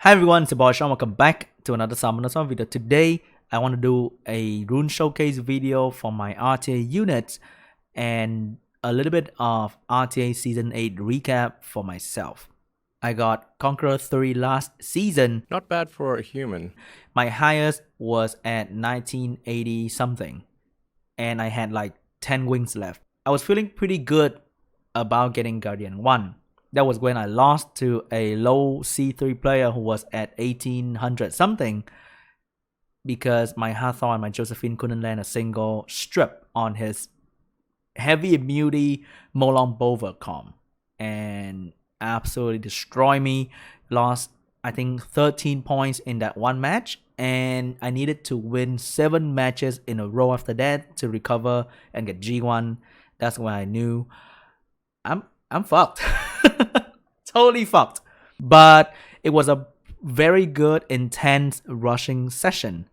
Hi everyone, it's your boy Sean. Welcome back to another Summoner Song video. Today, I want to do a rune showcase video for my RTA units and a little bit of RTA Season 8 recap for myself. I got Conqueror 3 last season. Not bad for a human. My highest was at 1980 something, and I had like 10 wings left. I was feeling pretty good about getting Guardian 1. That was when I lost to a low C3 player who was at 1800 something because my Hathor and my Josephine couldn't land a single strip on his heavy immunity Molong Bover comp and absolutely destroyed me. Lost I think 13 points in that one match, and I needed to win 7 matches in a row after that to recover and get G1. That's when I knew I'm fucked. Totally fucked. But it was a very good, intense rushing session.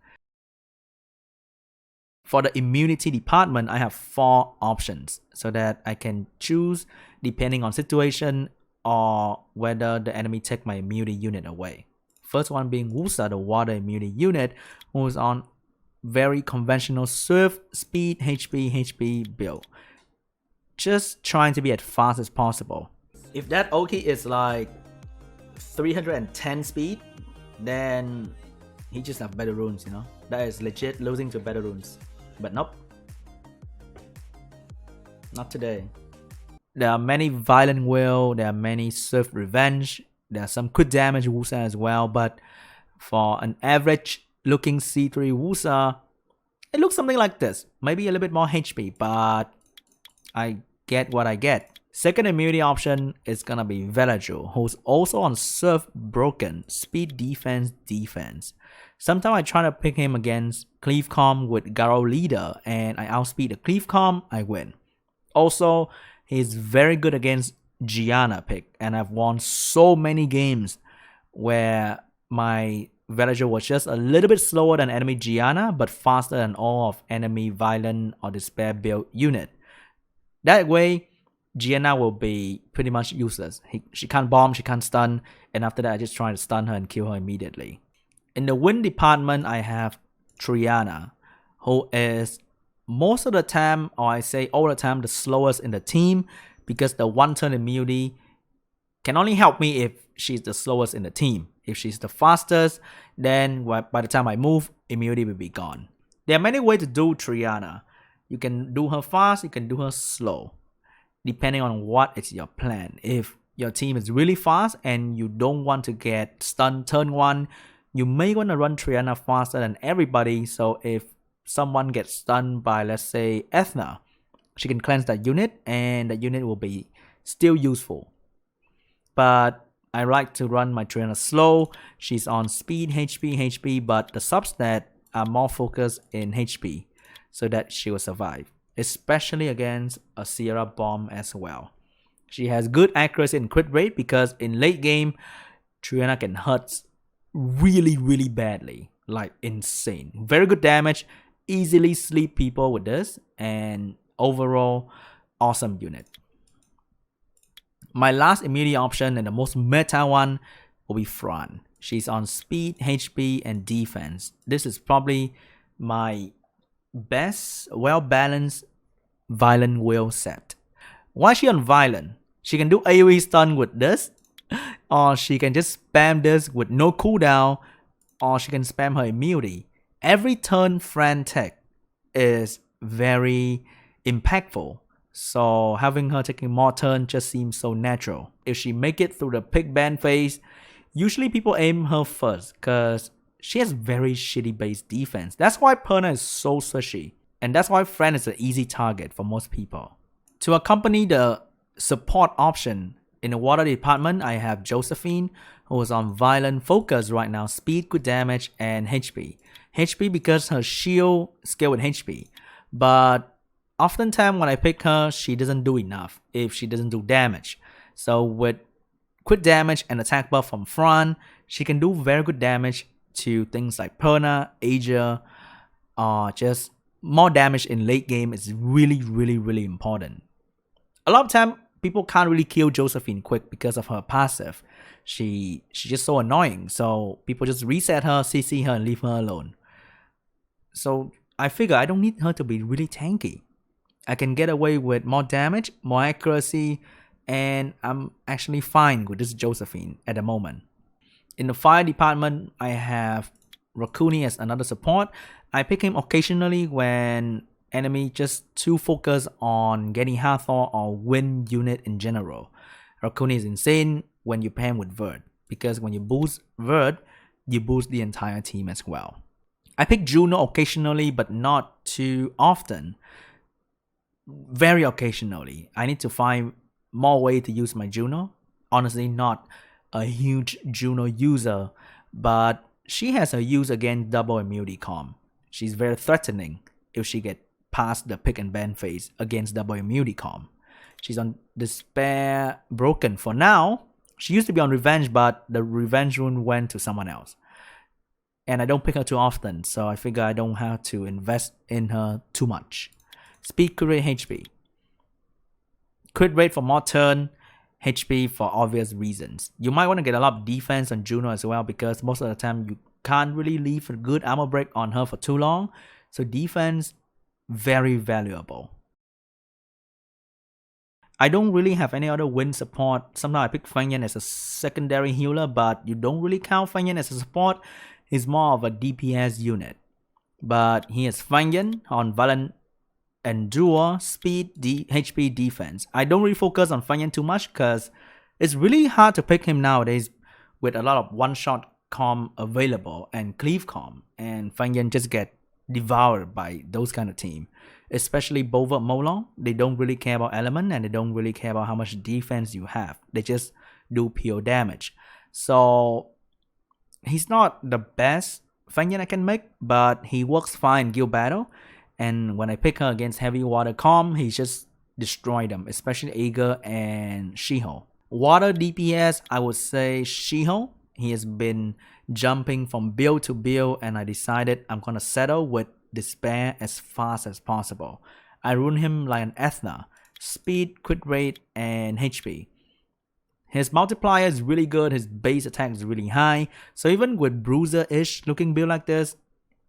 For the immunity department, I have 4 options so that I can choose depending on situation or whether the enemy take my immunity unit away. First one being Musa, the water immunity unit, who is on very conventional Swift, Speed, HP build. Just trying to be as fast as possible. If that Oki is like 310 speed, then he just have better runes, you know. That is legit losing to better runes. But nope. Not today. There are many Violent Will, there are many Swift Revenge, there are some quick damage Wusa as well, but for an average looking C3 Wusa, it looks something like this. Maybe a little bit more HP, but I get what I get. Second immunity option is gonna be Velajo, who's also on Surf Broken, Speed Defense. Sometimes I try to pick him against Cleave Com with Garo Leader, and I outspeed the Cleave Com, I win. Also, he's very good against Triana pick, and I've won so many games where my Velajo was just a little bit slower than enemy Triana, but faster than all of enemy Violent or Despair build unit. That way, Triana will be pretty much useless. She can't bomb, she can't stun, and after that I just try to stun her and kill her immediately. In the win department, I have Triana, who is most of the time, or I say all the time, the slowest in the team, because the one turn immunity can only help me if she's the slowest in the team. If she's the fastest, then by the time I move, immunity will be gone. There are many ways to do Triana. You can do her fast, you can do her slow, depending on what is your plan. If your team is really fast and you don't want to get stunned turn 1, you may want to run Triana faster than everybody, so if someone gets stunned by, let's say, Ethna, she can cleanse that unit and the unit will be still useful. But I like to run my Triana slow. She's on speed, HP, but the substat are more focused in HP, so that she will survive, especially against a Sierra bomb as well. She has good accuracy and crit rate because in late game, Triana can hurt really badly, like insane. Very good damage, easily sleep people with this, and overall awesome unit. My last immunity option and the most meta one will be Fran. She's on speed, HP, and defense. This is probably my best, well-balanced Violent Will set. Why is she on Violent? She can do AoE stun with this, or she can just spam this with no cooldown, or she can spam her immunity. Every turn Fran tech is very impactful, so having her taking more turns just seems so natural. If she make it through the pick ban phase, usually people aim her first because she has very shitty base defense. That's why Perna is so swishy, and that's why Fran is an easy target for most people. To accompany the support option in the water department, I have Josephine, who is on Violent focus right now, speed, good damage, and HP. HP because her shield scale with HP, but oftentimes when I pick her, she doesn't do enough if she doesn't do damage. So with quick damage and attack buff from Fran, she can do very good damage to things like Perna, Asia, just more damage in late game is really important. A lot of time people can't really kill Josephine quick because of her passive. She's just so annoying. So people just reset her, CC her, and leave her alone. So I figure I don't need her to be really tanky. I can get away with more damage, more accuracy, and I'm actually fine with this Josephine at the moment. In the fire department, I have Raccoony as another support. I pick him occasionally when enemy just too focused on getting Hathor or win unit in general. Raccoony is insane when you pair him with Verd, because when you boost Verd, you boost the entire team as well. I pick Juno occasionally, but not too often. Very occasionally. I need to find more way to use my Juno. Honestly, not a huge Juno user, but she has a use against double immunity comp. She's very threatening if she get past the pick and ban phase against double immunity comp. She's on Despair Broken for now. She used to be on Revenge, but the Revenge rune went to someone else. And I don't pick her too often, so I figure I don't have to invest in her too much. Speed, crit rate, HP. Crit rate for more turn, HP for obvious reasons. You might want to get a lot of defense on Juno as well, because most of the time you can't really leave a good armor break on her for too long. So defense, very valuable. I don't really have any other win support. Sometimes I pick Feng Yan as a secondary healer, but you don't really count Feng Yan as a support. He's more of a DPS unit. But he has Feng Yan on Violent Endure, Speed, HP, Defense. I don't really focus on Feng Yan too much because it's really hard to pick him nowadays with a lot of one-shot comp available and cleave comp. And Feng Yan just get devoured by those kind of team. Especially Bovert Molong, they don't really care about element and they don't really care about how much defense you have. They just do pure damage. So he's not the best Feng Yan I can make, but he works fine in Gilberto. And when I pick her against heavy water comp, he just destroy them, especially Ager and Shiho. Water DPS, I would say Shiho. He has been jumping from build to build, and I decided I'm gonna settle with Despair as fast as possible. I run him like an Ethna. Speed, crit rate, and HP. His multiplier is really good, his base attack is really high, so even with bruiser-ish looking build like this,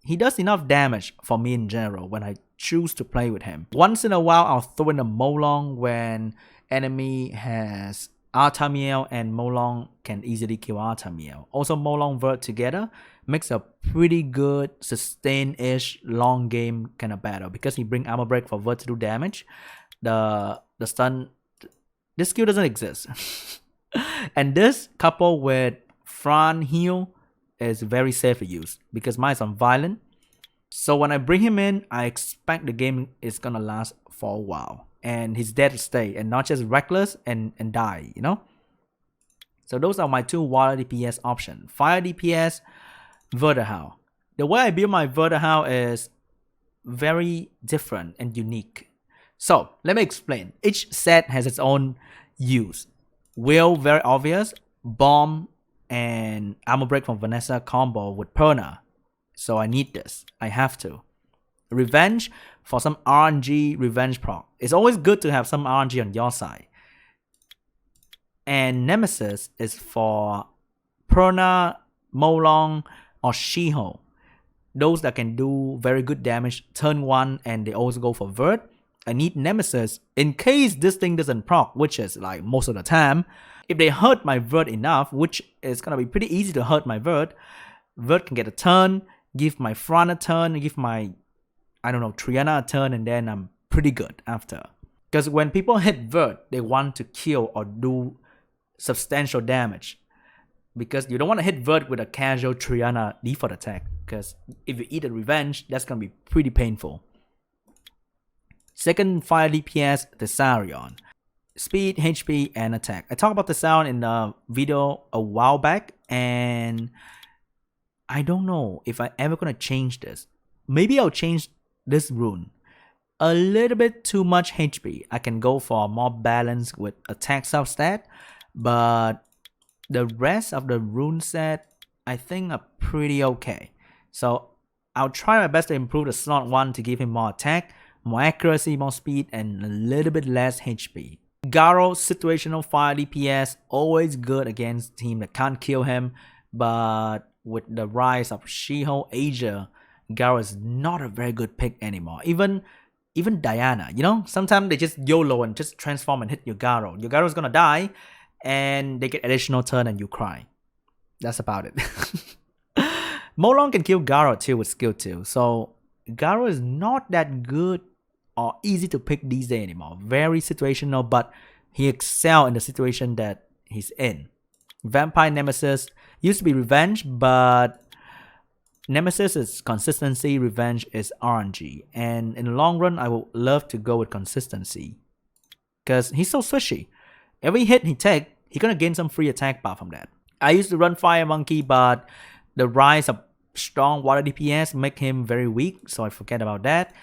he does enough damage for me in general when I choose to play with him. Once in a while, I'll throw in a Molong when enemy has Artamiel and Molong can easily kill Artamiel. Also, Molong Vert together makes a pretty good sustain-ish long game kind of battle because he bring armor break for Vert to do damage. The stun, this skill doesn't exist. And this coupled with Fran heal is very safe to use because mine is on violent. So when I bring him in, I expect the game is gonna last for a while. And he's there to stay and not just reckless and die, you know? So those are my two water DPS options. Fire DPS, Vertihau. The way I build my Vertihau is very different and unique. So let me explain. Each set has its own use. Will, very obvious. Bomb and armor break from Vanessa combo with Perna. So I need this. I have to. Revenge for some RNG revenge proc. It's always good to have some RNG on your side. And Nemesis is for Perna, Molong, or Shiho. Those that can do very good damage turn 1 and they also go for Vert. I need Nemesis in case this thing doesn't proc, which is like most of the time. If they hurt my Vert enough, which is gonna be pretty easy to hurt my Vert, Vert can get a turn, give my Fran a turn, give my, I don't know, Triana a turn, and then I'm pretty good after. Because when people hit Vert, they want to kill or do substantial damage. Because you don't want to hit Vert with a casual Triana default attack. Because if you eat a revenge, that's going to be pretty painful. Second fire DPS, the Thessarion. Speed, HP, and attack. I talked about the sound in the video a while back, and I don't know if I'm ever going to change this. Maybe I'll change this rune. A little bit too much HP. I can go for more balance with attack substat, but the rest of the rune set, I think are pretty okay. So I'll try my best to improve the slot 1 to give him more attack, more accuracy, more speed, and a little bit less HP. Garo situational fire DPS, always good against team that can't kill him, but with the rise of She-Hulk Asia, Garo is not a very good pick anymore. Even Diana, sometimes they just YOLO and just transform and hit your Garo. Your Garo is gonna die, and they get additional turn and you cry. That's about it. Molong can kill Garo too with skill 2, so Garo is not that good or easy to pick these days anymore. Very situational, but he excels in the situation that he's in. Vampire Nemesis used to be revenge, but Nemesis is consistency, revenge is RNG. And in the long run, I would love to go with consistency because he's so swishy. Every hit he take, he's gonna gain some free attack bar from that. I used to run Fire Monkey, but the rise of strong water DPS make him very weak, so I forget about that.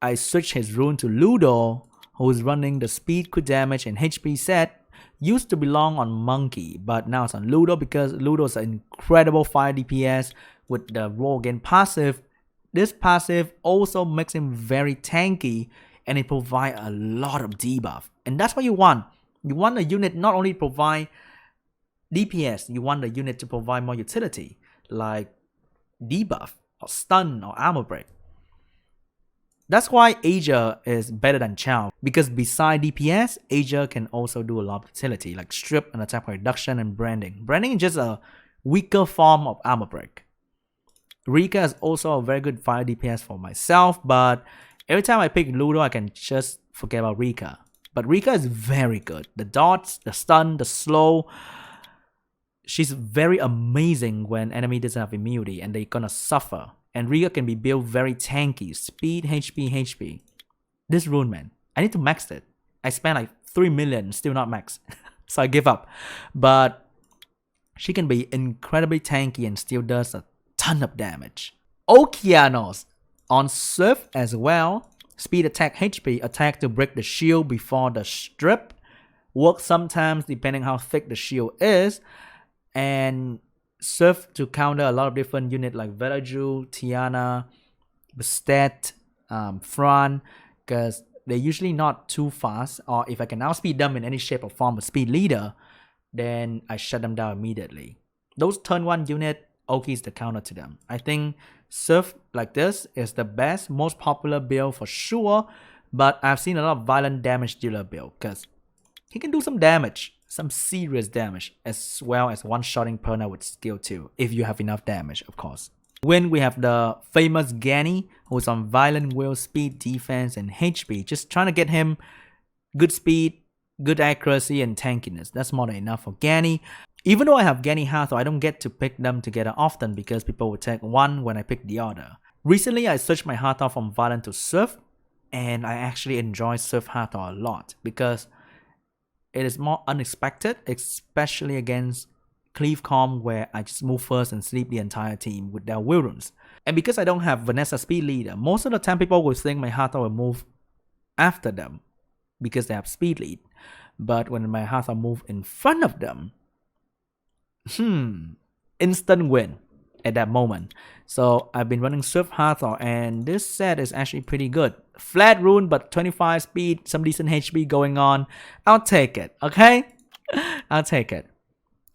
I switched his rune to Ludo, who's running the speed, crit damage, and HP set. Used to belong on Monkey, but now it's on Ludo because Ludo is an incredible fire DPS with the roll again passive. This passive also makes him very tanky, and it provides a lot of debuff. And that's what you want. You want a unit not only to provide DPS, you want the unit to provide more utility, like debuff, or stun, or armor break. That's why Asia is better than Chow, because beside DPS, Asia can also do a lot of utility, like strip and attack reduction and branding. Branding is just a weaker form of armor break. Rika is also a very good fire DPS for myself, but every time I pick Ludo, I can just forget about Rika. But Rika is very good. The dots, the stun, the slow. She's very amazing when enemy doesn't have immunity and they're gonna suffer. And Rika can be built very tanky. Speed, HP. This rune, man, I need to max it. I spent like 3 million, still not max. So I give up. But she can be incredibly tanky and still does a ton of damage. Okeanos on Surf as well. Speed, attack, HP. Attack to break the shield before the strip. Works sometimes depending how thick the shield is. And Surf to counter a lot of different units like Velaju, Triana, Bastet, Fran, because they're usually not too fast, or if I can outspeed them in any shape or form with speed leader, then I shut them down immediately. Those turn 1 unit, Oki is the counter to them. I think Surf like this is the best, most popular build for sure, but I've seen a lot of violent damage dealer build because he can do some damage. Some serious damage, as well as one-shotting Perna with skill 2, if you have enough damage, of course. When we have the famous Ganny, who's on Violent Will, Speed, Defense, and HP, just trying to get him good speed, good accuracy, and tankiness. That's more than enough for Ganny. Even though I have Ganny Hathor, I don't get to pick them together often because people will take one when I pick the other. Recently, I switched my Hathor from Violent to Surf, and I actually enjoy Surf Hathor a lot because it is more unexpected, especially against Cleave-Com, where I just move first and sleep the entire team with their will runes. And because I don't have Vanessa speed leader, most of the time people will think my Hathor will move after them because they have speed lead. But when my Hathor move in front of them, instant win at that moment. So I've been running Swift Hathor, and this set is actually pretty good. Flat rune, but 25 speed, some decent HP going on. I'll take it, okay? I'll take it.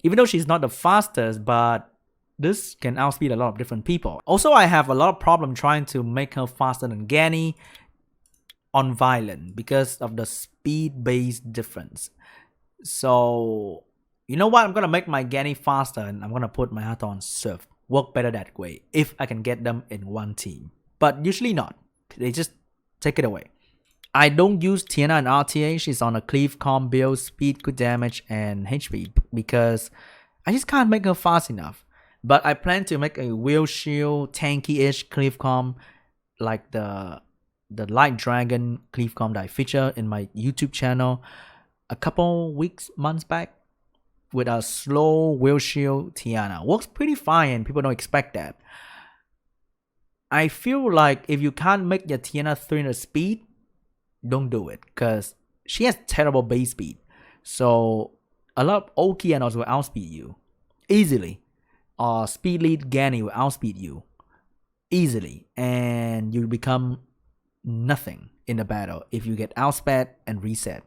Even though she's not the fastest, but this can outspeed a lot of different people. Also, I have a lot of problem trying to make her faster than Ganny on Violent because of the speed-based difference. So, you know what? I'm going to make my Ganny faster and I'm going to put my Hathor on Surf. Work better that way if I can get them in one team. But usually not. They just take it away. I don't use Triana in RTA. She's on a Cleave-Com build, speed, good damage, and HP because I just can't make her fast enough. But I plan to make a Will Shield, tanky-ish Cleave-Com like the Light Dragon Cleave-Com that I featured in my YouTube channel a couple months back with a slow Will Shield Triana. Works pretty fine and people don't expect that. I feel like if you can't make your Triana 300 speed, don't do it because she has terrible base speed. So a lot of Okeanos will outspeed you easily. Or speed lead Ganny will outspeed you easily. And you become nothing in the battle if you get outsped and reset.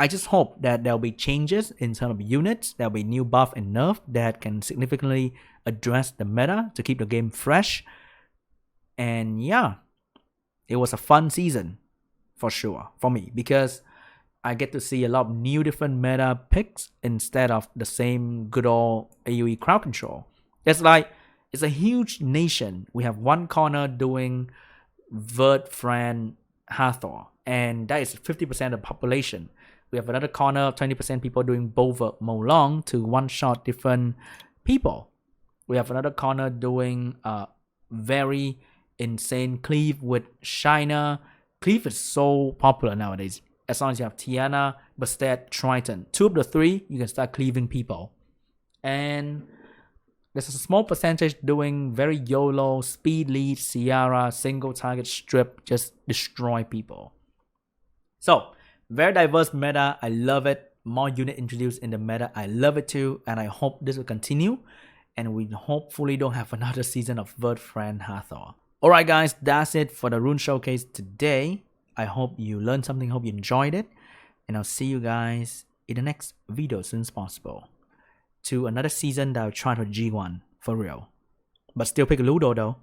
I just hope that there'll be changes in terms of units, there'll be new buff and nerf that can significantly address the meta to keep the game fresh. And yeah, it was a fun season for sure for me, because I get to see a lot of new different meta picks instead of the same good old AoE crowd control. It's like, it's a huge nation. We have one corner doing Vert, Fran, Hathor, and that is 50% of the population. We have another corner, 20% people doing Bovert, Molong to one-shot different people. We have another corner doing very insane Cleave with Shiner. Cleave is so popular nowadays. As long as you have Triana, Bastet, Triton. 2 of the 3, you can start cleaving people. And there's a small percentage doing very YOLO, speed lead, Ciara, single target strip, just destroy people. So, very diverse meta. I love it. More unit introduced in the meta. I love it too. And I hope this will continue. And we hopefully don't have another season of Vert, Fran, Hathor. Alright guys, that's it for the Rune Showcase today. I hope you learned something, hope you enjoyed it. And I'll see you guys in the next video as soon as possible. To another season that I'll try to G1 for real. But still pick Ludo though.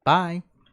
Bye.